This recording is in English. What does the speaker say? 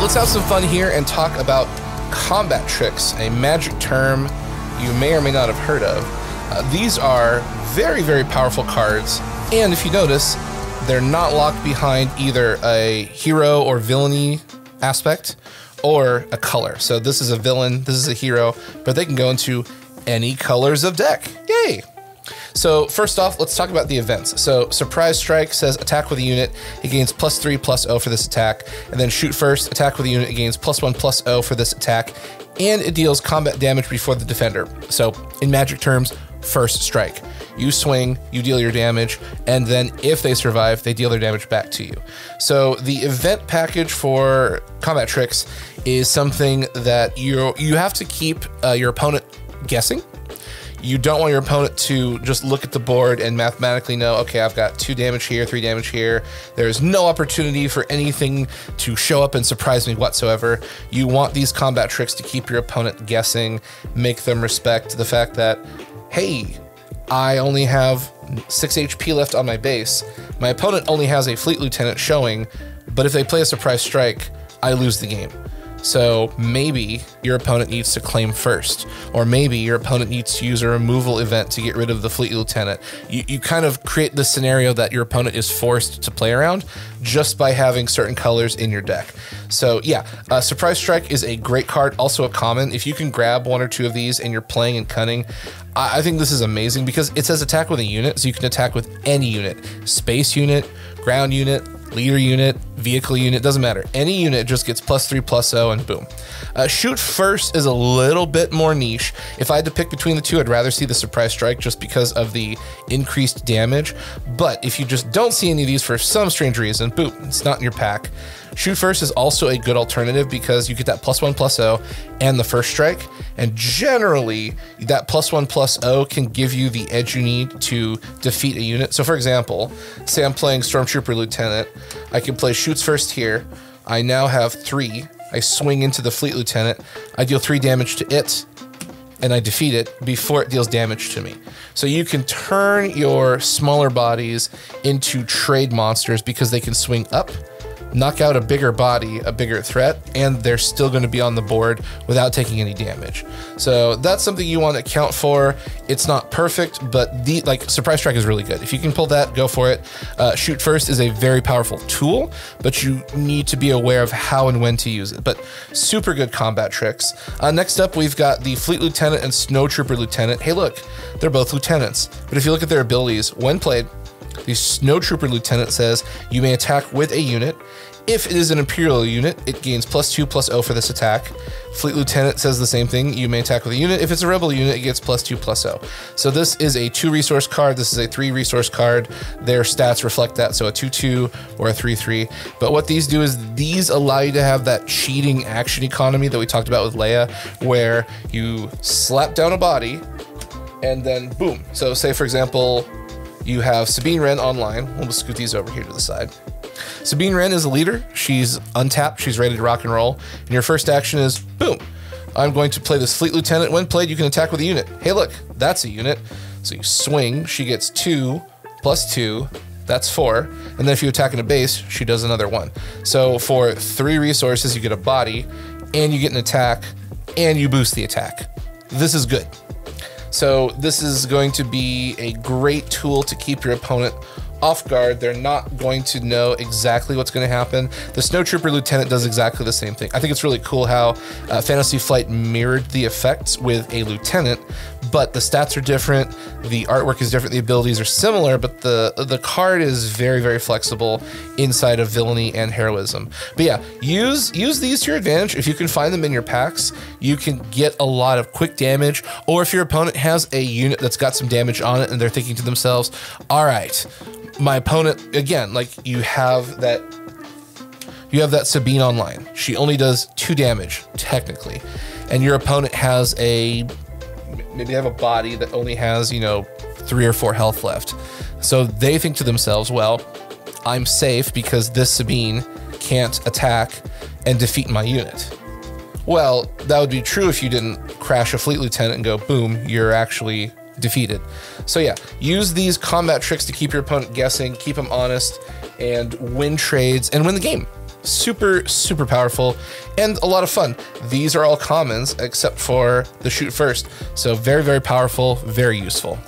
let's have some fun here and talk about combat tricks, a magic term you may or may not have heard of. These are very, very powerful cards, and if you notice, they're not locked behind either a hero or villainy aspect or a color. So this is a villain, this is a hero, but they can go into any colors of deck. Yay! So first off, let's talk about the events. So Surprise Strike says attack with a unit, it gains +3/+0 for this attack, and then Shoot First, attack with a unit, it gains +1/+0 for this attack, and it deals combat damage before the defender. So in Magic terms, First Strike. You swing, you deal your damage, and then if they survive, they deal their damage back to you. So the event package for combat tricks is something that you have to keep your opponent guessing. You don't want your opponent to just look at the board and mathematically know, okay, I've got 2 damage here, 3 damage here. There's no opportunity for anything to show up and surprise me whatsoever. You want these combat tricks to keep your opponent guessing, make them respect the fact that, hey, I only have 6 HP left on my base. My opponent only has a Fleet Lieutenant showing, but if they play a Surprise Strike, I lose the game. So maybe your opponent needs to claim first, or maybe your opponent needs to use a removal event to get rid of the Fleet Lieutenant. You kind of create the scenario that your opponent is forced to play around just by having certain colors in your deck. So yeah, Surprise Strike is a great card, also a common. If you can grab 1 or 2 of these and you're playing in Cunning, I think this is amazing because it says attack with a unit, so you can attack with any unit. Space unit, ground unit, leader unit, vehicle unit, doesn't matter. Any unit just gets +3/+0 and boom. Shoot First is a little bit more niche. If I had to pick between the two, I'd rather see the Surprise Strike just because of the increased damage. But if you just don't see any of these for some strange reason, boom, it's not in your pack. Shoot First is also a good alternative because you get that +1/+0 and the First Strike, and generally that +1/+0 can give you the edge you need to defeat a unit. So for example, say I'm playing Stormtrooper Lieutenant, I can play Shoots First here, I now have 3, I swing into the Fleet Lieutenant, I deal 3 damage to it, and I defeat it before it deals damage to me. So you can turn your smaller bodies into trade monsters because they can swing up, knock out a bigger body, a bigger threat, and they're still going to be on the board without taking any damage. So that's something you want to account for. It's not perfect, but Surprise Strike is really good. If you can pull that, go for it. Shoot First is a very powerful tool, but you need to be aware of how and when to use it. But super good combat tricks. Next up, we've got the Fleet Lieutenant and Snowtrooper Lieutenant. Hey, look, they're both lieutenants. But if you look at their abilities, when played, the Snowtrooper Lieutenant says you may attack with a unit. If it is an Imperial unit, it gains +2/+0 for this attack. Fleet Lieutenant says the same thing. You may attack with a unit. If it's a Rebel unit, it gets +2/+0. So this is a 2-resource card. This is a 3-resource card. Their stats reflect that. So a 2/2 or a 3/3. But what these do is these allow you to have that cheating action economy that we talked about with Leia, where you slap down a body and then boom. So say, for example, you have Sabine Wren online. We'll just scoot these over here to the side. Sabine Wren is a leader. She's untapped. She's ready to rock and roll. And your first action is, boom, I'm going to play this Fleet Lieutenant. When played, you can attack with a unit. Hey, look, that's a unit. So you swing. She gets 2 + 2. That's 4. And then if you attack in a base, she does another 1. So for 3 resources, you get a body, and you get an attack, and you boost the attack. This is good. So this is going to be a great tool to keep your opponent off guard. They're not going to know exactly what's going to happen. The Snowtrooper Lieutenant does exactly the same thing. I think it's really cool how Fantasy Flight mirrored the effects with a Lieutenant, but the stats are different, the artwork is different, the abilities are similar, but the card is very, very flexible inside of villainy and heroism. But yeah, use these to your advantage. If you can find them in your packs, you can get a lot of quick damage, or if your opponent has a unit that's got some damage on it and they're thinking to themselves, all right, my opponent, again, like you have that Sabine online. She only does 2 damage, technically. And your opponent has maybe they have a body that only has, 3 or 4 health left. So they think to themselves, well, I'm safe because this Sabine can't attack and defeat my unit. Well, that would be true if you didn't crash a Fleet Lieutenant and go, boom, you're actually defeated. So yeah, use these combat tricks to keep your opponent guessing, keep them honest, and win trades and win the game. Super, super powerful and a lot of fun. These are all commons except for the shoot first. So very, very powerful, very useful.